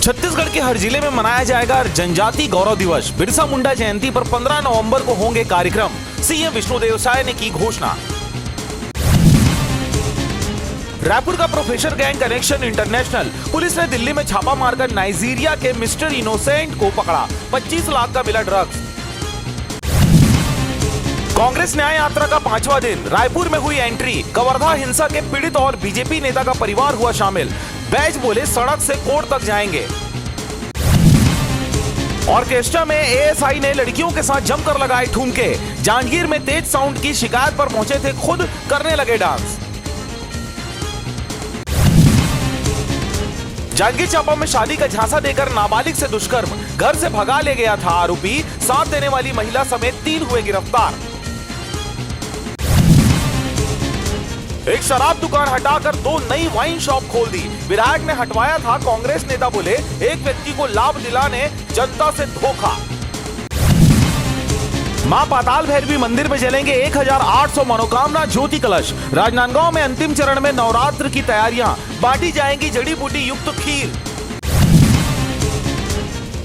छत्तीसगढ़ के हर जिले में मनाया जाएगा जनजाति गौरव दिवस। बिरसा मुंडा जयंती पर 15 नवंबर को होंगे कार्यक्रम। सीएम विष्णुदेव साय ने की घोषणा। रायपुर का professor gang connection international police ने दिल्ली में छापा मारकर नाइजीरिया के मिस्टर इनोसेंट को पकड़ा। 25 लाख का मिला ड्रग्स। कांग्रेस न्याय यात्रा का 5वां दिन रायपुर में हुई एंट्री। कवर्धा हिंसा के पीड़ित और बीजेपी नेता का परिवार हुआ शामिल। बैज बोले सड़क से कोर्ट तक जाएंगे। ऑर्केस्ट्रा में एएसआई ने लड़कियों के साथ जमकर लगाए ठुमके। जांजगीर में तेज साउंड की शिकायत पर पहुंचे थे, खुद करने लगे डांस। जांजगीर चांपा में शादी का झांसा देकर नाबालिग से दुष्कर्म, घर से भगा ले गया था आरोपी। साथ देने वाली महिला समेत 3 हुए गिरफ्तार। एक शराब दुकान हटाकर 2 नई वाइन शॉप खोल दी। विधायक ने हटवाया था, कांग्रेस नेता बोले एक व्यक्ति को लाभ दिलाने जनता से धोखा। मां पाताल भैरवी मंदिर में जलेंगे 1800 मनोकामना ज्योति कलश। राजनांदगांव में अंतिम चरण में नवरात्र की तैयारियां, बांटी जाएंगी जड़ी बूटी युक्त खीर।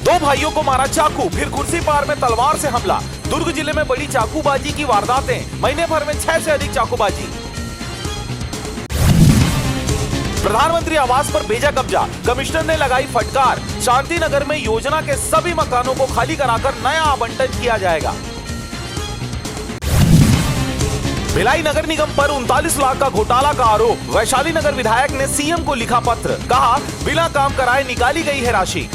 2 भाइयों को मारा चाकू, फिर कुर्सी पार में तलवार से हमला। दुर्ग जिले में बड़ी चाकूबाजी की वारदातें, महीने भर में 6 से अधिक चाकूबाजी। प्रधानमंत्री आवास पर भेजा कब्जा, कमिश्नर ने लगाई फटकार। शांति नगर में योजना के सभी मकानों को खाली कराकर नया आवंटन किया जाएगा। भिलाई नगर निगम पर 39 लाख का घोटाला का आरोप। वैशाली नगर विधायक ने सीएम को लिखा पत्र, कहा बिना काम कराए निकाली गई है राशि।